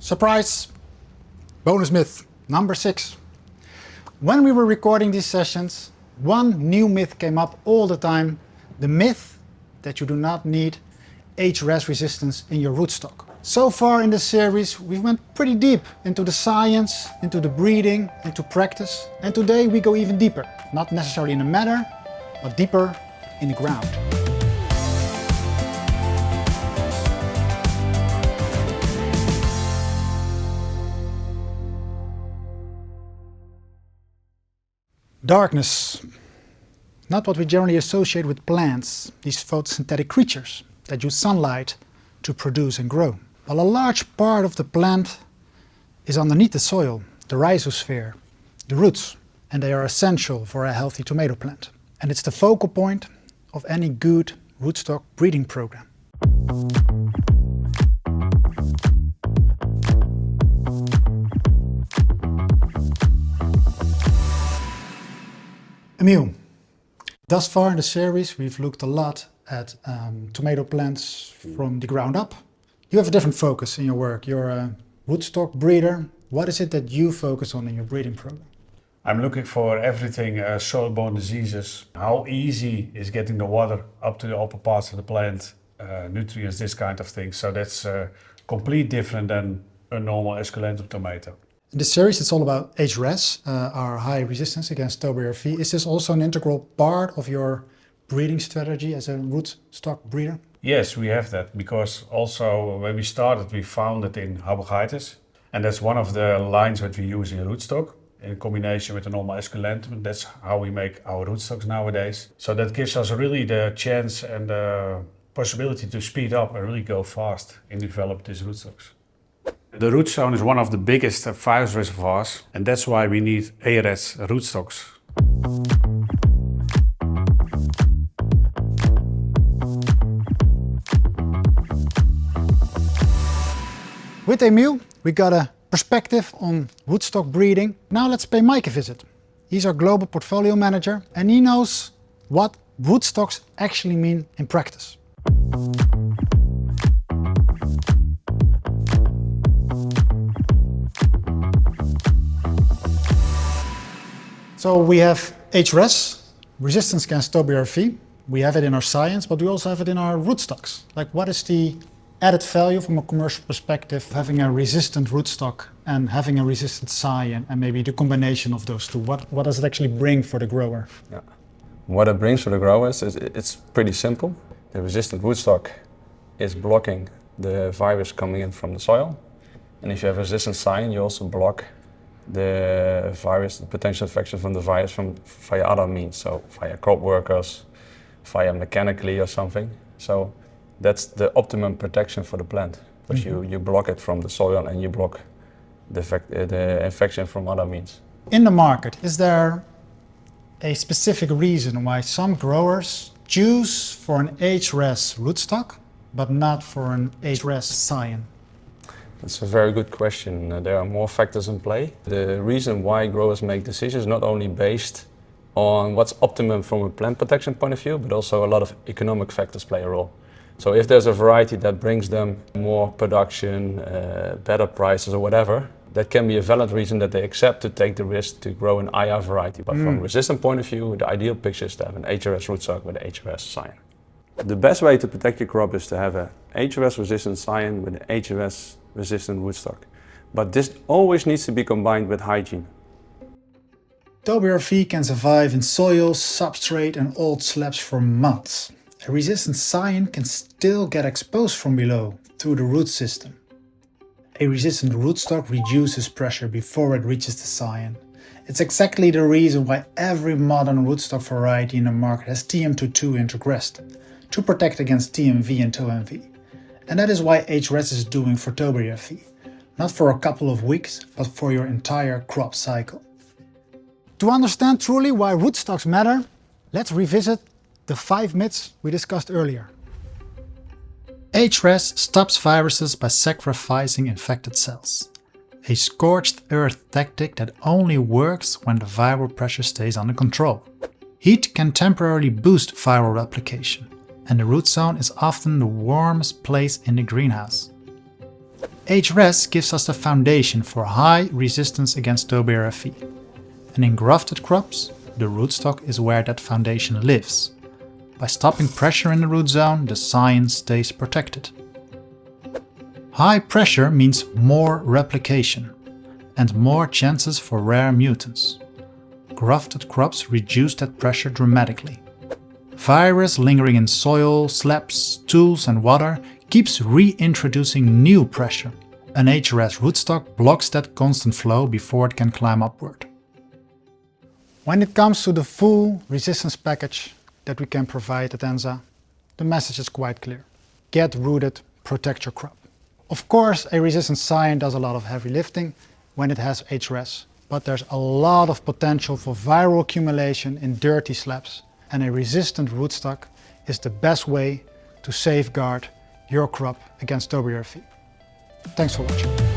Surprise! Bonus myth number 6. When we were recording these sessions, one new myth came up all the time. The myth that you do not need HREZ resistance in your rootstock. So far in this series we went pretty deep into the science, into the breeding, into practice. And today we go even deeper. Not necessarily in the matter, but deeper in the ground. Darkness. Not what we generally associate with plants, these photosynthetic creatures that use sunlight to produce and grow. While a large part of the plant is underneath the soil, the rhizosphere, the roots, and they are essential for a healthy tomato plant. And it's the focal point of any good rootstock breeding program. Emil, thus far in the series we've looked a lot at tomato plants from the ground up. You have a different focus in your work. You're a rootstock breeder. What is it that you focus on in your breeding program? I'm looking for everything soil-borne diseases. How easy is getting the water up to the upper parts of the plant, nutrients, this kind of thing. So that's completely different than a normal esculentum tomato. In this series it's all about HREZ, our high resistance against ToBRFV. Is this also an integral part of your breeding strategy as a rootstock breeder? Yes, we have that, because also when we started we found it in Habachitis, and that's one of the lines that we use in rootstock in combination with the normal esculentum. That's how we make our rootstocks nowadays. So that gives us really the chance and the possibility to speed up and really go fast in develop these rootstocks. The root zone is one of the biggest virus reservoirs, and that's why we need HREZ rootstocks. With Emil, we got a perspective on rootstock breeding. Now let's pay Mike a visit. He's our global portfolio manager and he knows what rootstocks actually mean in practice. So we have HREZ, resistance against ToBRFV. We have it in our science, but we also have it in our rootstocks. Like, what is the added value from a commercial perspective, having a resistant rootstock and having a resistant scion, and maybe the combination of those two? What does it actually bring for the grower? Yeah. What it brings for the growers is it's pretty simple. The resistant rootstock is blocking the virus coming in from the soil. And if you have a resistant scion, you also block the virus, the potential infection from the virus via other means, so via crop workers, via mechanically or something. So that's the optimum protection for the plant, because you block it from the soil and you block the infection from other means. In the market, is there a specific reason why some growers choose for an HREZ rootstock but not for an HREZ scion? That's a very good question. There are more factors in play. The reason why growers make decisions is not only based on what's optimum from a plant protection point of view, but also a lot of economic factors play a role. So if there's a variety that brings them more production, better prices or whatever, that can be a valid reason that they accept to take the risk to grow an IR variety. But from a resistant point of view, the ideal picture is to have an HREZ rootstock with an HREZ scion. The best way to protect your crop is to have a HREZ resistant scion with an HREZ resistant rootstock. But this always needs to be combined with hygiene. ToBRFV can survive in soil, substrate and old slabs for months. A resistant scion can still get exposed from below through the root system. A resistant rootstock reduces pressure before it reaches the scion. It's exactly the reason why every modern rootstock variety in the market has TM22 integressed, to protect against TMV and ToNV. And that is why HREZ is doing for ToBRFV. Not for a couple of weeks, but for your entire crop cycle. To understand truly why rootstocks matter, let's revisit the 5 myths we discussed earlier. HREZ stops viruses by sacrificing infected cells. A scorched earth tactic that only works when the viral pressure stays under control. Heat can temporarily boost viral replication, and the root zone is often the warmest place in the greenhouse. HREZ gives us the foundation for high resistance against ToBRFV. And in grafted crops, the rootstock is where that foundation lives. By stopping pressure in the root zone, the scion stays protected. High pressure means more replication and more chances for rare mutants. Grafted crops reduce that pressure dramatically. Virus lingering in soil, slabs, tools and water keeps reintroducing new pressure. An HREZ rootstock blocks that constant flow before it can climb upward. When it comes to the full resistance package that we can provide at Enza, the message is quite clear. Get rooted, protect your crop. Of course, a resistant scion does a lot of heavy lifting when it has HREZ, but there's a lot of potential for viral accumulation in dirty slabs, and a resistant rootstock is the best way to safeguard your crop against ToBRFV. Thanks for watching.